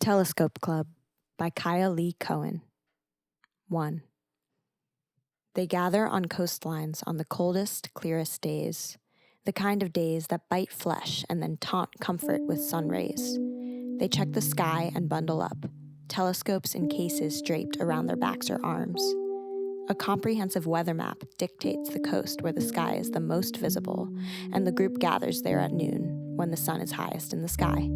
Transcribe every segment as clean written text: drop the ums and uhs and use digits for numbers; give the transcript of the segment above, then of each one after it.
Telescope Club by Khaya Cohen. 1. They gather on coastlines on the coldest, clearest days, the kind of days that bite flesh and then taunt comfort with sun rays. They check the sky and bundle up, telescopes in cases draped around their backs or arms. A comprehensive weather map dictates the coast where the sky is the most visible, and the group gathers there at noon when the sun is highest in the sky.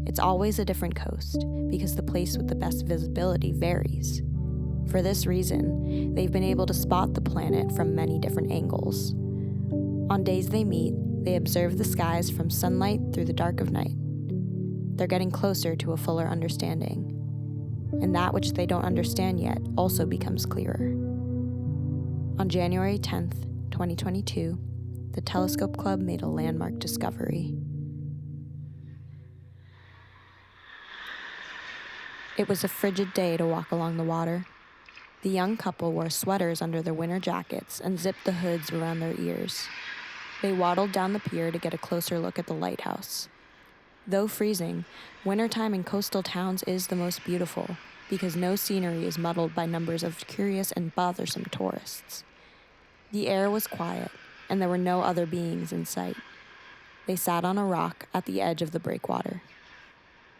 It's always a different coast, because the place with the best visibility varies. For this reason, they've been able to spot the planet from many different angles. On days they meet, they observe the skies from sunlight through the dark of night. They're getting closer to a fuller understanding, and that which they don't understand yet also becomes clearer. On January 10th, 2022, the Telescope Club made a landmark discovery. It was a frigid day to walk along the water. The young couple wore sweaters under their winter jackets and zipped the hoods around their ears. They waddled down the pier to get a closer look at the lighthouse. Though freezing, wintertime in coastal towns is the most beautiful because no scenery is muddled by numbers of curious and bothersome tourists. The air was quiet, and there were no other beings in sight. They sat on a rock at the edge of the breakwater.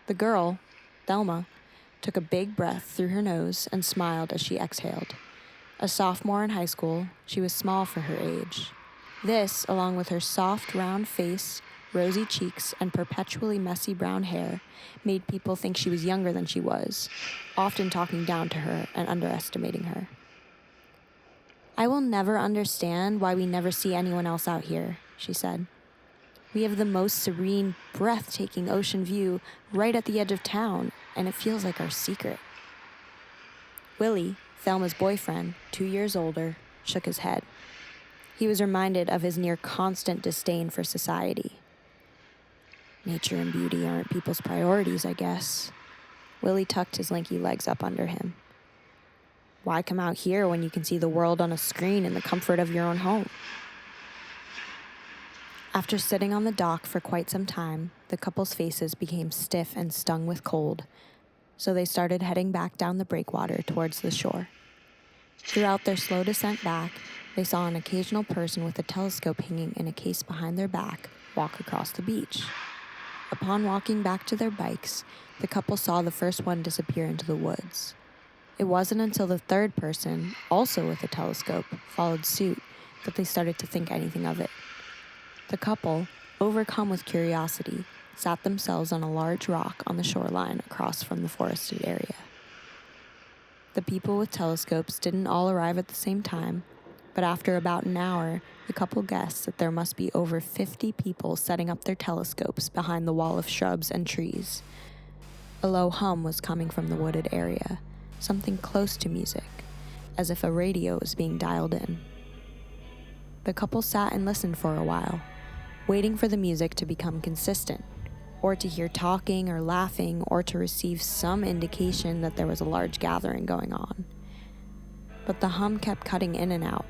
The girl, Thelma, took a big breath through her nose and smiled as she exhaled. A sophomore in high school, she was small for her age. This, along with her soft, round face, rosy cheeks, and perpetually messy brown hair, made people think she was younger than she was, often talking down to her and underestimating her. "I will never understand why we never see anyone else out here," she said. "We have the most serene, breathtaking ocean view right at the edge of town, and it feels like our secret." Willy, Thelma's boyfriend, 2 years older, shook his head. He was reminded of his near-constant disdain for society. "Nature and beauty aren't people's priorities, I guess." Willy tucked his lanky legs up under him. "Why come out here when you can see the world on a screen in the comfort of your own home?" After sitting on the dock for quite some time, the couple's faces became stiff and stung with cold, so they started heading back down the breakwater towards the shore. Throughout their slow descent back, they saw an occasional person with a telescope hanging in a case behind their back walk across the beach. Upon walking back to their bikes, the couple saw the first one disappear into the woods. It wasn't until the third person, also with a telescope, followed suit that they started to think anything of it. The couple, overcome with curiosity, sat themselves on a large rock on the shoreline across from the forested area. The people with telescopes didn't all arrive at the same time, but after about an hour, the couple guessed that there must be over 50 people setting up their telescopes behind the wall of shrubs and trees. A low hum was coming from the wooded area, something close to music, as if a radio was being dialed in. The couple sat and listened for a while, waiting for the music to become consistent, or to hear talking or laughing, or to receive some indication that there was a large gathering going on. But the hum kept cutting in and out,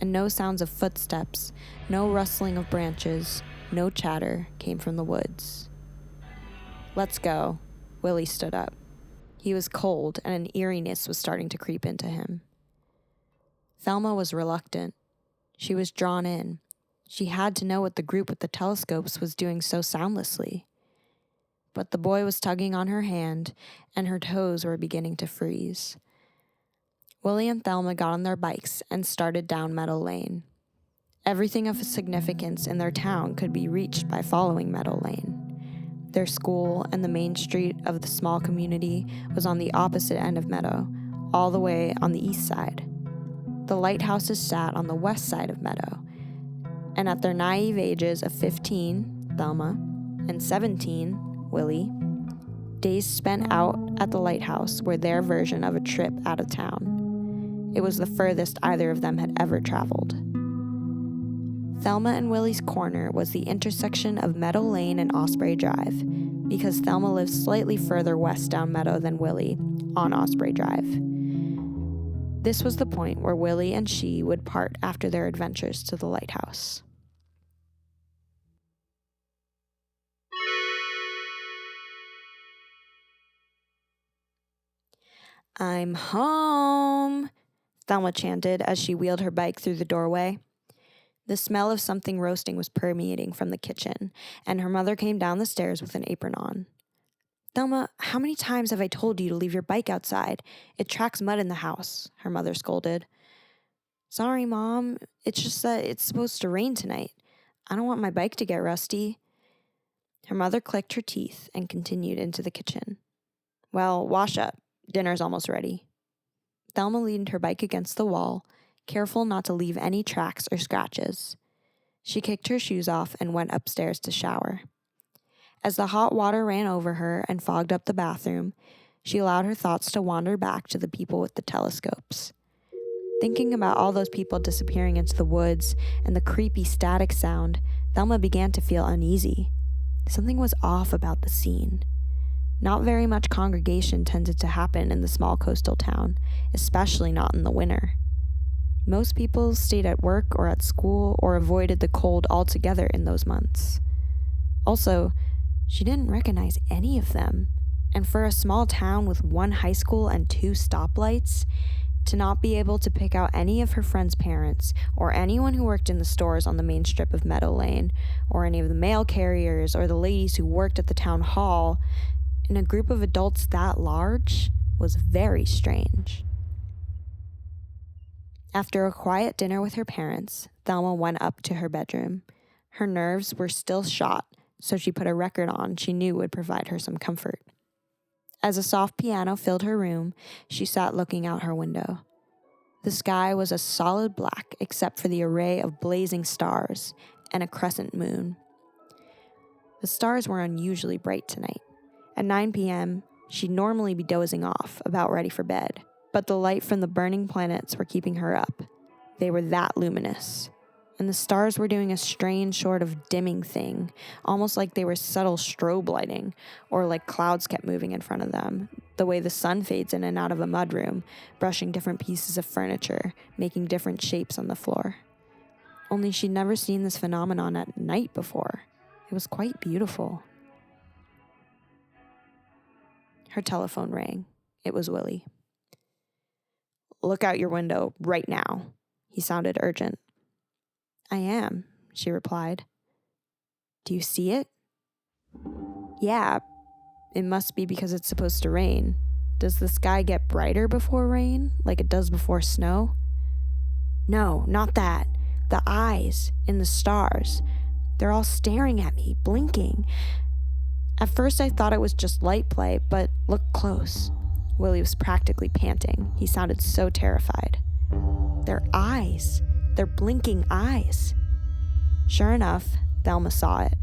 and no sounds of footsteps, no rustling of branches, no chatter came from the woods. "Let's go." Willy stood up. He was cold, and an eeriness was starting to creep into him. Thelma was reluctant. She was drawn in. She had to know what the group with the telescopes was doing so soundlessly. But the boy was tugging on her hand, and her toes were beginning to freeze. Willy and Thelma got on their bikes and started down Meadow Lane. Everything of significance in their town could be reached by following Meadow Lane. Their school and the main street of the small community was on the opposite end of Meadow, all the way on the east side. The lighthouses sat on the west side of Meadow, and at their naive ages of 15, Thelma, and 17, Willy, days spent out at the lighthouse were their version of a trip out of town. It was the furthest either of them had ever traveled. Thelma and Willy's corner was the intersection of Meadow Lane and Osprey Drive, because Thelma lived slightly further west down Meadow than Willy, on Osprey Drive. This was the point where Willy and she would part after their adventures to the lighthouse. I'm home, Thelma chanted as she wheeled her bike through the doorway. The smell of something roasting was permeating from the kitchen, and her mother came down the stairs with an apron on. Thelma, how many times have I told you to leave your bike outside? It tracks mud in the house, her mother scolded. Sorry, Mom. It's just that it's supposed to rain tonight. I don't want my bike to get rusty. Her mother clicked her teeth and continued into the kitchen. Well, wash up. Dinner's almost ready. Thelma leaned her bike against the wall, careful not to leave any tracks or scratches. She kicked her shoes off and went upstairs to shower. As the hot water ran over her and fogged up the bathroom, she allowed her thoughts to wander back to the people with the telescopes. Thinking about all those people disappearing into the woods and the creepy static sound, Thelma began to feel uneasy. Something was off about the scene. Not very much congregation tended to happen in the small coastal town, especially not in the winter. Most people stayed at work or at school or avoided the cold altogether in those months. Also, she didn't recognize any of them, and for a small town with one high school and 2 stoplights, to not be able to pick out any of her friends' parents or anyone who worked in the stores on the main strip of Meadow Lane, or any of the mail carriers or the ladies who worked at the town hall, in a group of adults that large, was very strange. After a quiet dinner with her parents, Thelma went up to her bedroom. Her nerves were still shot, so she put a record on she knew would provide her some comfort. As a soft piano filled her room, she sat looking out her window. The sky was a solid black except for the array of blazing stars and a crescent moon. The stars were unusually bright tonight. At 9 p.m., she'd normally be dozing off, about ready for bed, but the light from the burning planets were keeping her up. They were that luminous. And the stars were doing a strange sort of dimming thing, almost like they were subtle strobe lighting, or like clouds kept moving in front of them, the way the sun fades in and out of a mudroom, brushing different pieces of furniture, making different shapes on the floor. Only she'd never seen this phenomenon at night before. It was quite beautiful. Her telephone rang. It was Willy. Look out your window right now. He sounded urgent. I am, she replied. Do you see it? Yeah, it must be because it's supposed to rain. Does the sky get brighter before rain, like it does before snow? No, not that. The eyes in the stars. They're all staring at me, blinking. At first I thought it was just light play, but look close. Willy was practically panting. He sounded so terrified. They're eyes. They're blinking eyes. Sure enough, Thelma saw it.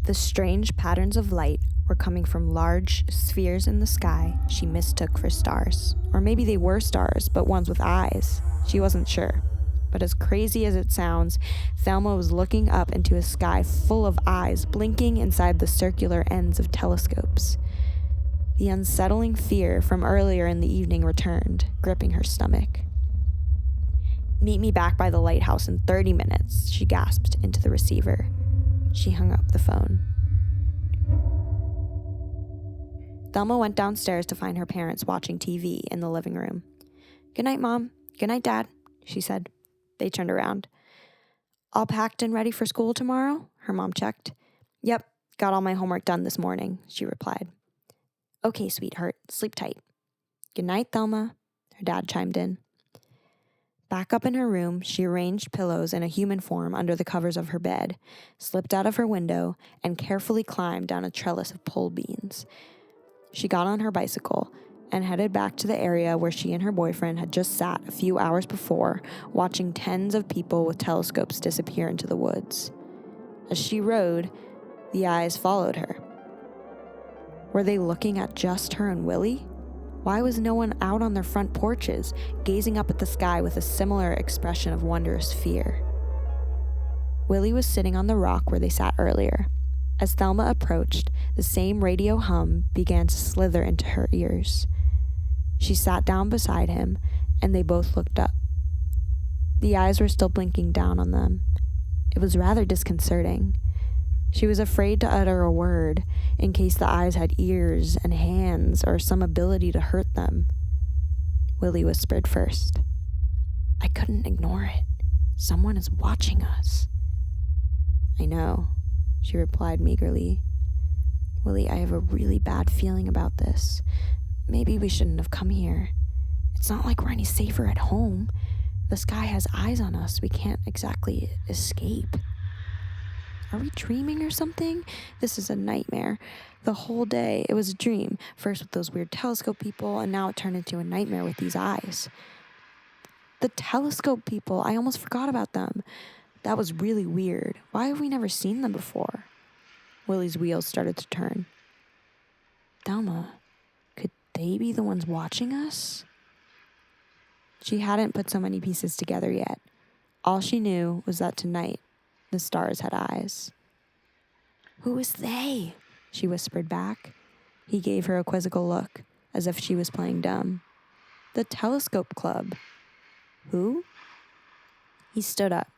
The strange patterns of light were coming from large spheres in the sky she mistook for stars. Or maybe they were stars, but ones with eyes. She wasn't sure. But as crazy as it sounds, Thelma was looking up into a sky full of eyes blinking inside the circular ends of telescopes. The unsettling fear from earlier in the evening returned, gripping her stomach. Meet me back by the lighthouse in 30 minutes, she gasped into the receiver. She hung up the phone. Thelma went downstairs to find her parents watching TV in the living room. Good night, Mom. Good night, Dad, she said. They turned around. All packed and ready for school tomorrow? Her mom checked. Yep, got all my homework done this morning, she replied. Okay, sweetheart, sleep tight. Good night, Thelma, her dad chimed in. Back up in her room, she arranged pillows in a human form under the covers of her bed, slipped out of her window, and carefully climbed down a trellis of pole beans. She got on her bicycle and headed back to the area where she and her boyfriend had just sat a few hours before, watching tens of people with telescopes disappear into the woods. As she rode, the eyes followed her. Were they looking at just her and Willy? Why was no one out on their front porches, gazing up at the sky with a similar expression of wondrous fear? Willy was sitting on the rock where they sat earlier. As Thelma approached, the same radio hum began to slither into her ears. She sat down beside him, and they both looked up. The eyes were still blinking down on them. It was rather disconcerting. She was afraid to utter a word, in case the eyes had ears and hands or some ability to hurt them. Willy whispered first. I couldn't ignore it. Someone is watching us. I know, she replied meagerly. Willy, I have a really bad feeling about this. Maybe we shouldn't have come here. It's not like we're any safer at home. The sky has eyes on us. We can't exactly escape. Are we dreaming or something? This is a nightmare. The whole day, it was a dream. First with those weird telescope people, and now it turned into a nightmare with these eyes. The telescope people, I almost forgot about them. That was really weird. Why have we never seen them before? Willy's wheels started to turn. Thelma, could they be the ones watching us? She hadn't put so many pieces together yet. All she knew was that tonight, the stars had eyes. Who is they? She whispered back. He gave her a quizzical look, as if she was playing dumb. The telescope club. Who? He stood up.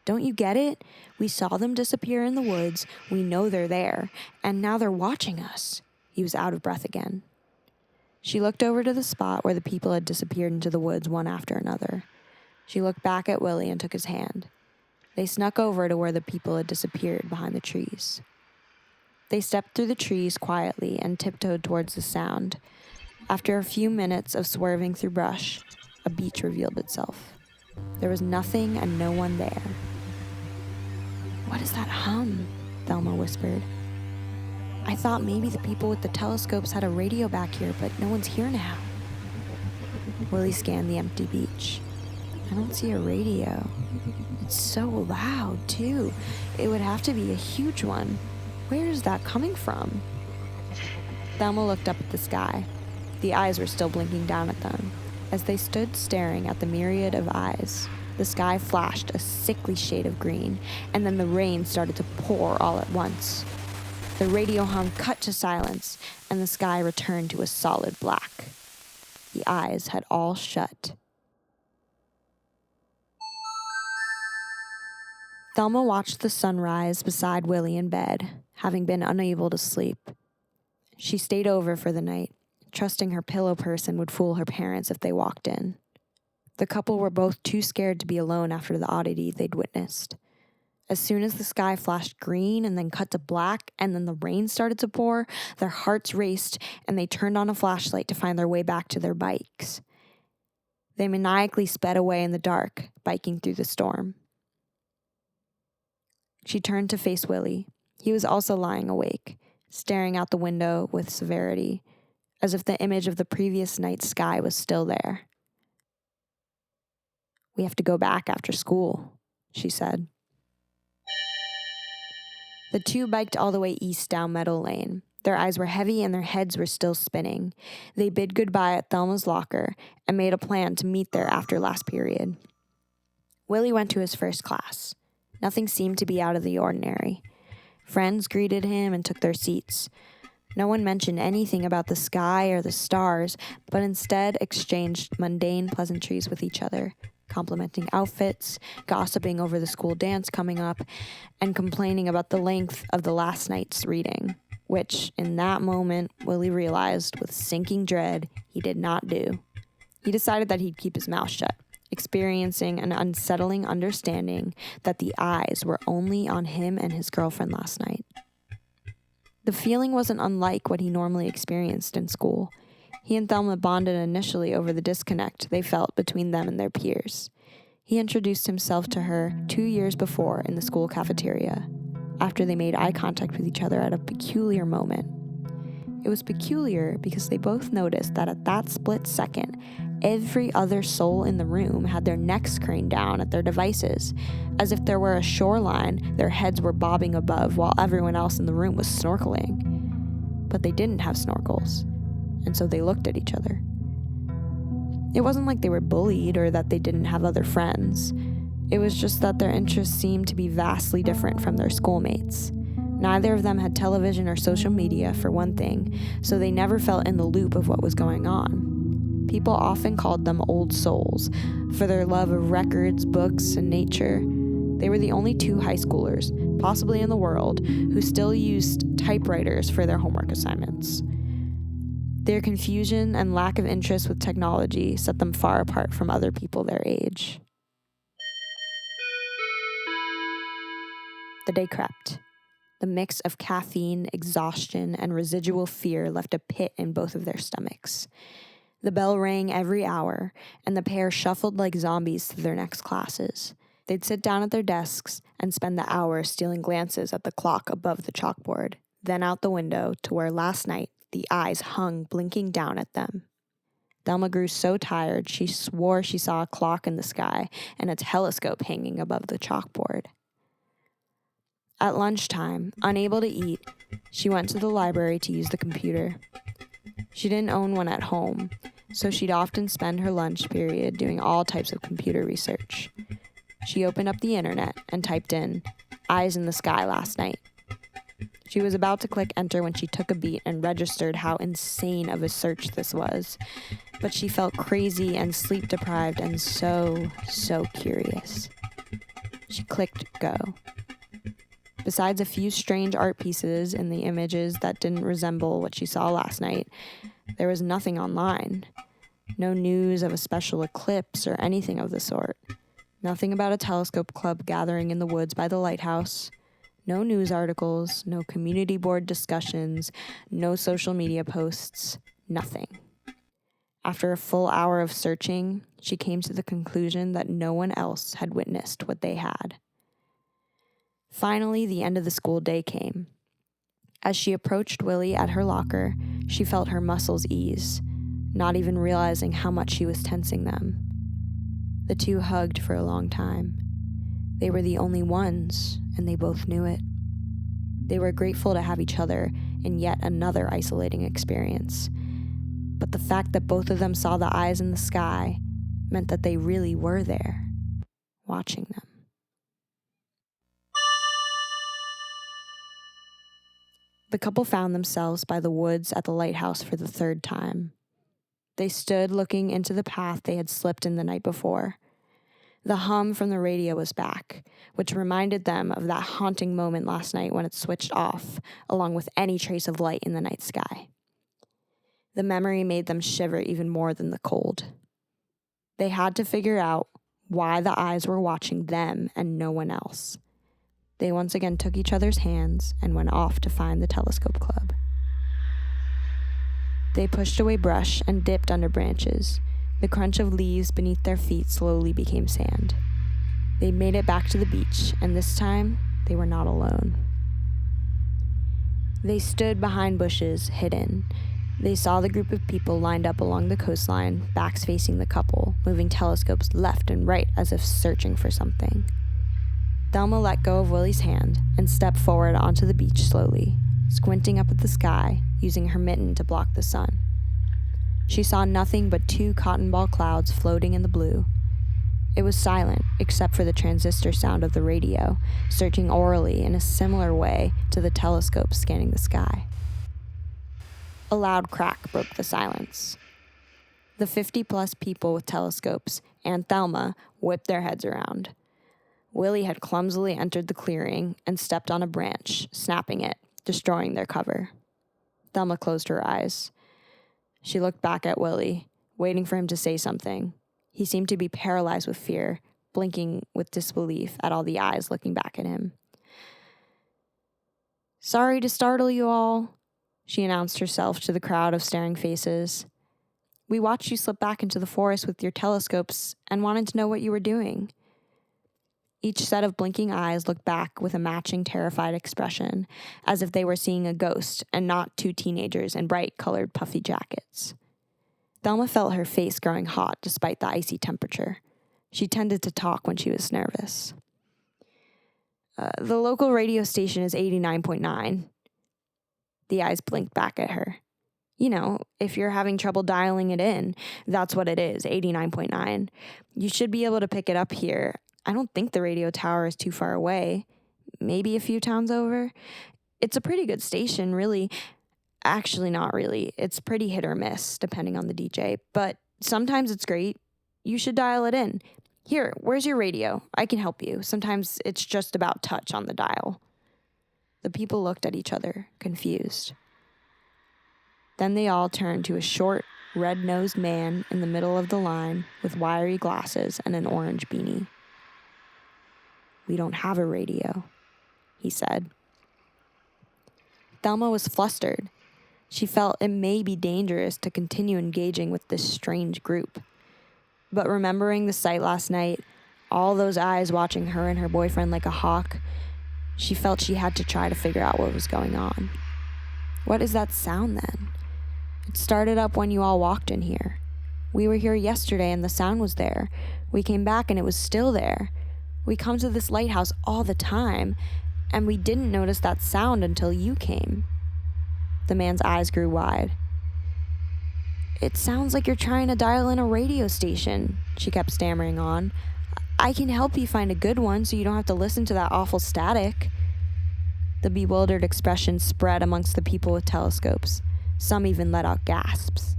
Don't you get it? We saw them disappear in the woods. We know they're there. And now they're watching us. He was out of breath again. She looked over to the spot where the people had disappeared into the woods one after another. She looked back at Willy and took his hand. They snuck over to where the people had disappeared behind the trees. They stepped through the trees quietly and tiptoed towards the sound. After a few minutes of swerving through brush, a beach revealed itself. There was nothing and no one there. What is that hum? Thelma whispered. I thought maybe the people with the telescopes had a radio back here, but no one's here now. Willy scanned the empty beach. I don't see a radio. It's so loud, too. It would have to be a huge one. Where is that coming from? Thelma looked up at the sky. The eyes were still blinking down at them. As they stood staring at the myriad of eyes, the sky flashed a sickly shade of green, and then the rain started to pour all at once. The radio hum cut to silence, and the sky returned to a solid black. The eyes had all shut. Thelma watched the sun rise beside Willy in bed, having been unable to sleep. She stayed over for the night, trusting her pillow person would fool her parents if they walked in. The couple were both too scared to be alone after the oddity they'd witnessed. As soon as the sky flashed green and then cut to black and then the rain started to pour, their hearts raced and they turned on a flashlight to find their way back to their bikes. They maniacally sped away in the dark, biking through the storm. She turned to face Willy. He was also lying awake, staring out the window with severity, as if the image of the previous night's sky was still there. We have to go back after school, she said. The two biked all the way east down Meadow Lane. Their eyes were heavy and their heads were still spinning. They bid goodbye at Thelma's locker and made a plan to meet there after last period. Willy went to his first class. Nothing seemed to be out of the ordinary. Friends greeted him and took their seats. No one mentioned anything about the sky or the stars, but instead exchanged mundane pleasantries with each other, complimenting outfits, gossiping over the school dance coming up, and complaining about the length of the last night's reading, which, in that moment, Willy realized with sinking dread he did not do. He decided that he'd keep his mouth shut, experiencing an unsettling understanding that the eyes were only on him and his girlfriend last night. The feeling wasn't unlike what he normally experienced in school. He and Thelma bonded initially over the disconnect they felt between them and their peers. He introduced himself to her 2 years before in the school cafeteria, after they made eye contact with each other at a peculiar moment. It was peculiar because they both noticed that at that split second, every other soul in the room had their necks craned down at their devices. As if there were a shoreline, their heads were bobbing above while everyone else in the room was snorkeling. But they didn't have snorkels, and so they looked at each other. It wasn't like they were bullied or that they didn't have other friends. It was just that their interests seemed to be vastly different from their schoolmates. Neither of them had television or social media, for one thing, so they never felt in the loop of what was going on. People often called them old souls for their love of records, books, and nature. They were the only two high schoolers, possibly in the world, who still used typewriters for their homework assignments. Their confusion and lack of interest with technology set them far apart from other people their age. The day crept. The mix of caffeine, exhaustion, and residual fear left a pit in both of their stomachs. The bell rang every hour, and the pair shuffled like zombies to their next classes. They'd sit down at their desks and spend the hour stealing glances at the clock above the chalkboard, then out the window to where last night the eyes hung blinking down at them. Thelma grew so tired she swore she saw a clock in the sky and a telescope hanging above the chalkboard. At lunchtime, unable to eat, she went to the library to use the computer. She didn't own one at home, so she'd often spend her lunch period doing all types of computer research. She opened up the internet and typed in, "eyes in the sky last night." She was about to click enter when she took a beat and registered how insane of a search this was. But she felt crazy and sleep deprived and so curious. She clicked go. Besides a few strange art pieces in the images that didn't resemble what she saw last night, there was nothing online. No news of a special eclipse or anything of the sort. Nothing about a telescope club gathering in the woods by the lighthouse. No news articles, no community board discussions, no social media posts, nothing. After a full hour of searching, she came to the conclusion that no one else had witnessed what they had. Finally, the end of the school day came. As she approached Willy at her locker, she felt her muscles ease, not even realizing how much she was tensing them. The two hugged for a long time. They were the only ones, and they both knew it. They were grateful to have each other in yet another isolating experience. But the fact that both of them saw the eyes in the sky meant that they really were there, watching them. The couple found themselves by the woods at the lighthouse for the third time. They stood looking into the path they had slipped in the night before. The hum from the radio was back, which reminded them of that haunting moment last night when it switched off, along with any trace of light in the night sky. The memory made them shiver even more than the cold. They had to figure out why the eyes were watching them and no one else. They once again took each other's hands and went off to find the telescope club. They pushed away brush and dipped under branches. The crunch of leaves beneath their feet slowly became sand. They made it back to the beach, and this time, they were not alone. They stood behind bushes, hidden. They saw the group of people lined up along the coastline, backs facing the couple, moving telescopes left and right as if searching for something. Thelma let go of Willy's hand and stepped forward onto the beach slowly, squinting up at the sky, using her mitten to block the sun. She saw nothing but 2 cotton ball clouds floating in the blue. It was silent, except for the transistor sound of the radio, searching orally in a similar way to the telescope scanning the sky. A loud crack broke the silence. The 50-plus people with telescopes and Thelma whipped their heads around. Willy had clumsily entered the clearing and stepped on a branch, snapping it, destroying their cover. Thelma closed her eyes. She looked back at Willy, waiting for him to say something. He seemed to be paralyzed with fear, blinking with disbelief at all the eyes looking back at him. "Sorry to startle you all," she announced herself to the crowd of staring faces. "We watched you slip back into the forest with your telescopes and wanted to know what you were doing." Each set of blinking eyes looked back with a matching terrified expression, as if they were seeing a ghost and not 2 teenagers in bright-colored puffy jackets. Thelma felt her face growing hot despite the icy temperature. She tended to talk when she was nervous. The local radio station is 89.9. The eyes blinked back at her. You know, if you're having trouble dialing it in, that's what it is, 89.9. You should be able to pick it up here. I don't think the radio tower is too far away. Maybe a few towns over. It's a pretty good station, really. Actually, not really. It's pretty hit or miss, depending on the DJ. But sometimes it's great. You should dial it in. Here, where's your radio? I can help you. Sometimes it's just about touch on the dial. The people looked at each other, confused. Then they all turned to a short, red-nosed man in the middle of the line with wiry glasses and an orange beanie. "We don't have a radio," he said. Thelma was flustered. She felt it may be dangerous to continue engaging with this strange group. But remembering the sight last night, all those eyes watching her and her boyfriend like a hawk, she felt she had to try to figure out what was going on. "What is that sound then? It started up when you all walked in here. We were here yesterday and the sound was there. We came back and it was still there. We come to this lighthouse all the time, and we didn't notice that sound until you came." The man's eyes grew wide. "It sounds like you're trying to dial in a radio station," she kept stammering on. "I can help you find a good one so you don't have to listen to that awful static." The bewildered expression spread amongst the people with telescopes. Some even let out gasps.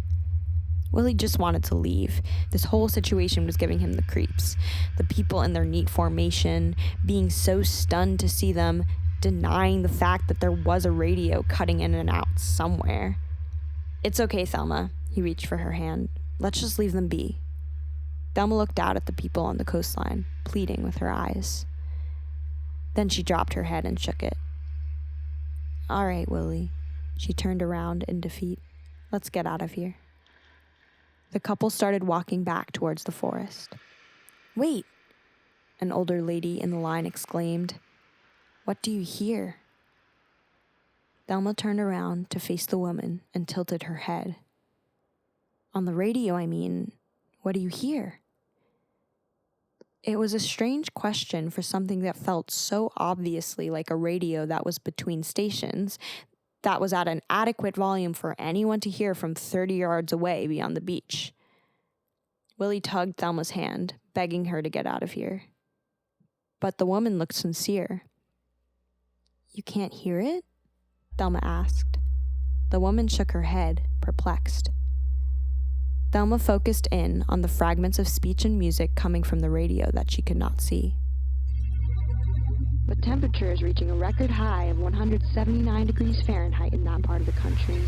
Willie just wanted to leave. This whole situation was giving him the creeps. The people in their neat formation, being so stunned to see them, denying the fact that there was a radio cutting in and out somewhere. "It's okay, Thelma." He reached for her hand. "Let's just leave them be." Thelma looked out at the people on the coastline, pleading with her eyes. Then she dropped her head and shook it. "All right, Willie." She turned around in defeat. "Let's get out of here." The couple started walking back towards the forest. "Wait!" an older lady in the line exclaimed. "What do you hear?" Thelma turned around to face the woman and tilted her head. "On the radio, I mean. What do you hear?" It was a strange question for something that felt so obviously like a radio that was between stations, that was at an adequate volume for anyone to hear from 30 yards away beyond the beach. Willie tugged Thelma's hand, begging her to get out of here. But the woman looked sincere. "You can't hear it?" Thelma asked. The woman shook her head, perplexed. Thelma focused in on the fragments of speech and music coming from the radio that she could not see. "But temperature is reaching a record high of 179 degrees Fahrenheit in that part of the country."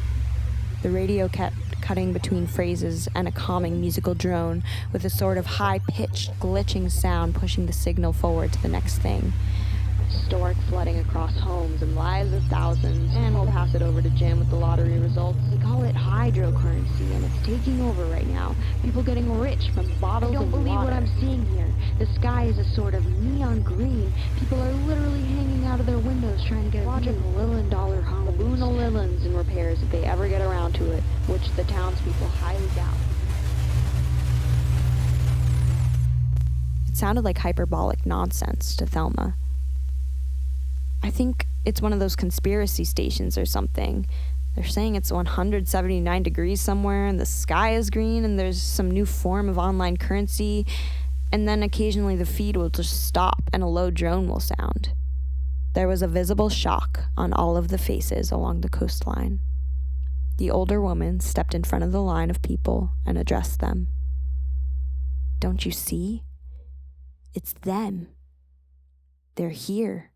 The radio kept cutting between phrases and a calming musical drone with a sort of high-pitched, glitching sound pushing the signal forward to the next thing. "Historic flooding across homes and lives of thousands, and we'll pass it over to Jim with the lottery results. They call it hydrocurrency, and it's taking over right now. People getting rich from bottles of water. I don't believe what I'm seeing here. The sky is a sort of neon green. People are literally hanging out of their windows trying to get a view. $1,000,000 home. Laguna Lillan's in repairs if they ever get around to it, which the townspeople highly doubt." It sounded like hyperbolic nonsense to Thelma. "I think it's one of those conspiracy stations or something. They're saying it's 179 degrees somewhere and the sky is green and there's some new form of online currency, and then occasionally the feed will just stop and a low drone will sound." There was a visible shock on all of the faces along the coastline. The older woman stepped in front of the line of people and addressed them. "Don't you see? It's them. They're here."